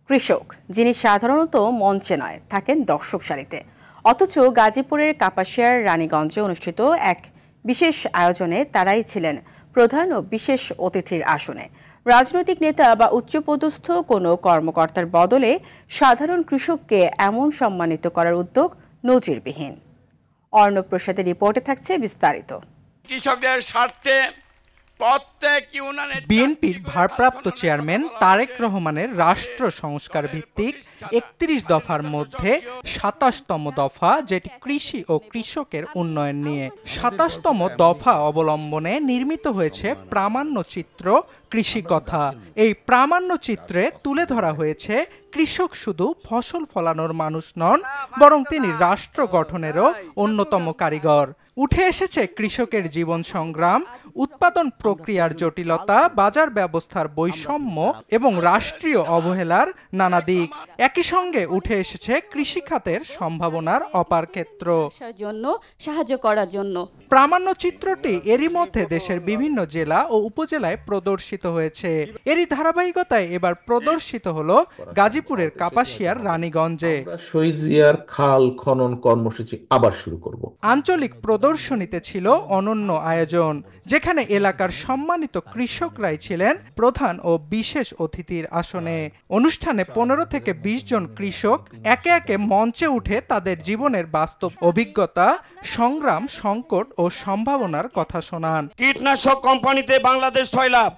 কৃষক, যিনি সাধারণত মঞ্চে নয়, থাকেন দর্শক সারিতে। অথচ গাজীপুরের কাপাসিয়ার রানীগঞ্জে অনুষ্ঠিত এক বিশেষ আয়োজনে তারাই ছিলেন প্রধান ও বিশেষ অতিথির আসনে। রাজনৈতিক নেতা বা উচ্চপদস্থ কোনো কর্মকর্তার বদলে সাধারণ কৃষককে এমন সম্মানিত করার উদ্যোগ নজিরবিহীন। অর্ণব প্রসাদের রিপোর্টে থাকছে বিস্তারিত। কৃষকদের স্বার্থে বিএনপির ভারপ্রাপ্ত চেয়ারম্যান তারেক রহমানের রাষ্ট্র সংস্কার ভিত্তিক ৩১ দফার মধ্যে ২৭তম দফা, যেটি কৃষি ও কৃষকের উন্নয়ন নিয়ে। ২৭তম দফা অবলম্বনে নির্মিত হয়েছে প্রামাণ্যচিত্র কৃষি কথা। এই প্রামাণ্যচিত্রে তুলে ধরা হয়েছে কৃষক শুধু ফসল ফলানোর মানুষ নন, বরং তিনি রাষ্ট্র গঠনেরও অন্যতম কারিগর। উঠে এসেছে কৃষকের জীবন সংগ্রাম, উৎপাদন প্রক্রিয়ার জটিলতা, বাজার ব্যবস্থার বৈষম্য এবং রাষ্ট্রীয় অবহেলার নানা দিক। একই সঙ্গে উঠে এসেছে কৃষি খাতের সম্ভাবনার অপার ক্ষেত্র। সাহায্য করার জন্য প্রামাণ্যচিত্রটি এরই মধ্যে দেশের বিভিন্ন জেলা ও উপজেলায় প্রদর্শিত হয়েছে। এরই ধারাবাহিকতায় এবার প্রদর্শিত হলো গাজীপুরের কাপাসিয়ার রানীগঞ্জে। শহীদ জিয়ার খাল খনন কর্মসূচি আবার শুরু করব। আঞ্চলিক প্রদর্শনীতে ছিল অনন্য আয়োজন, যেখানে এলাকার সম্মানিত কৃষকরাই ছিলেন প্রধান ও বিশেষ অতিথির আসনে। অনুষ্ঠানে ১৫ থেকে ২০ জন কৃষক একে একে মঞ্চে উঠে তাদের জীবনের বাস্তব অভিজ্ঞতা, সংগ্রাম, সংকট ও সম্ভাবনার কথা শোনান। কীটনাশক কোম্পানিতে বাংলাদেশ ৬ লাভ,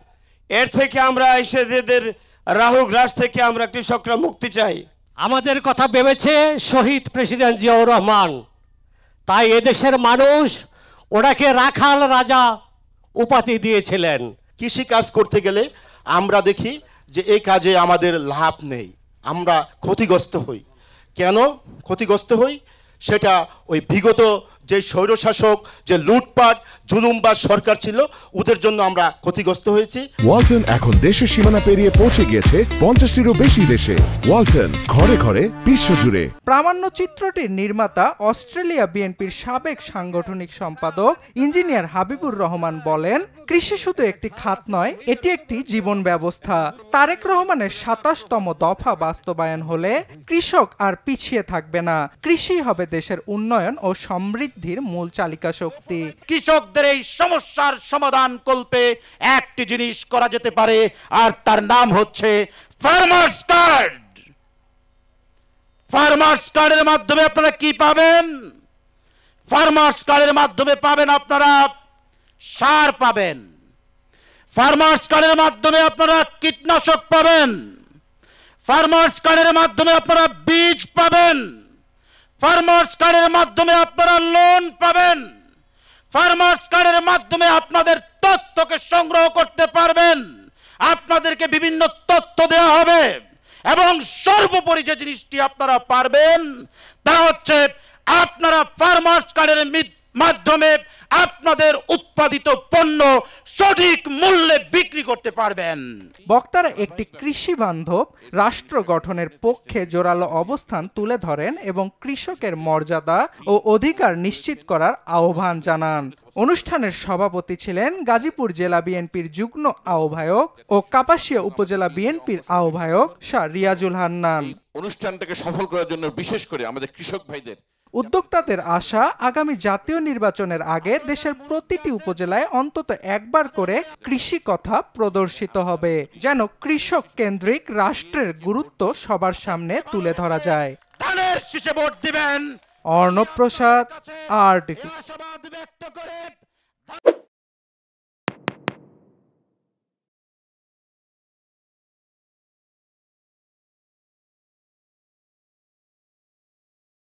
এর থেকে আমরা এসেদের রাহু গ্রাস থেকে আমরা কৃষকরা মুক্তি চাই। আমাদের কথা ভেবেছে শহীদ প্রেসিডেন্ট জিয়াউর রহমান, তাই এদেশের মানুষ ওনাকে রাখাল রাজা উপাধি দিয়েছিলেন। কৃষি কাজ করতে গেলে আমরা দেখি যে এই কাজে আমাদের লাভ নেই, আমরা ক্ষতিগ্রস্ত হই। কেন ক্ষতিগ্রস্ত হই? সেটা ওই বিগত যে স্বৈরশাসক, যে লুটপাট জুলুমবাজ সরকার ছিল, ওদের জন্য আমরা ক্ষতিগ্রস্ত হয়েছি। ওয়ালটন এখন দেশের সীমানা পেরিয়ে পৌঁছে গিয়েছে ৫০টিরও বেশি দেশে। ওয়ালটন, ঘরে ঘরে বিশ্বজুড়ে। প্রামাণ্যচিত্রটির নির্মাতা অস্ট্রেলিয়া বিএনপির সাবেক সাংগঠনিক সম্পাদক ইঞ্জিনিয়ার হাবিবুর রহমান বলেন, কৃষি শুধু একটি খাত নয়, এটি একটি জীবন ব্যবস্থা। তারেক রহমানের ২৭তম দফা বাস্তবায়ন হলে কৃষক আর পিছিয়ে থাকবে না। কৃষি হবে দেশের উন্নয়ন ও সমৃদ্ধির মূল চালিকা শক্তি। কৃষকদের এই সমস্যার সমাধান কল্পে একটি জিনিস করা যেতে পারে, আর তার নাম হচ্ছে ফার্মার্স কার্ড। ফার্মার্স কার্ডের মাধ্যমে আপনারা কি পাবেন? ফার্মার্স কার্ডের মাধ্যমে পাবেন আপনারা সার পাবেন, ফার্মার্স কার্ডের মাধ্যমে আপনারা কীটনাশক পাবেন, ফার্মার্স কার্ডের মাধ্যমে আপনারা বীজ পাবেন, ফার্মার্স কার্ডের মাধ্যমে আপনারা লোন পাবেন, ফার্মার্স কার্ডের মাধ্যমে আপনাদের তথ্যকে সংগ্রহ করতে পারবেন, আপনাদেরকে বিভিন্ন তথ্য দেওয়া হবে, এবং সর্বোপরি যে জিনিসটি আপনারা পারবেন তা হচ্ছে আপনারা ফার্মার্স কার্ডের মাধ্যমে আপনাদের উৎপাদিত পণ্য সঠিক মূল্যে বিক্রি করতে পারবেন। বক্তারা একটি কৃষি বান্ধব রাষ্ট্র গঠনের পক্ষে জোরালো অবস্থান তুলে ধরেন এবং কৃষকের মর্যাদা ও অধিকার নিশ্চিত করার আহ্বান জানান। অনুষ্ঠানের সভাপতি ছিলেন গাজীপুর জেলা বিএনপির যুগ্ম আহ্বায়ক ও কাপাসিয়া উপজেলা বিএনপির আহ্বায়ক শাহ রিয়াজুল হান্নান। অনুষ্ঠানটাকে সফল করার জন্য বিশেষ করে আমাদের কৃষক ভাইদের উদ্যোক্তাদের আশা, আগামী জাতীয় নির্বাচনের আগে দেশের প্রতিটি উপজেলায় অন্তত একবার করে কৃষি কথা প্রদর্শিত হবে, যেন কৃষক কেন্দ্রিক রাষ্ট্রের গুরুত্ব সবার সামনে তুলে ধরা যায়। ধানের শীষে ভোট দিবেন। অর্ণব প্রসাদ, RTV।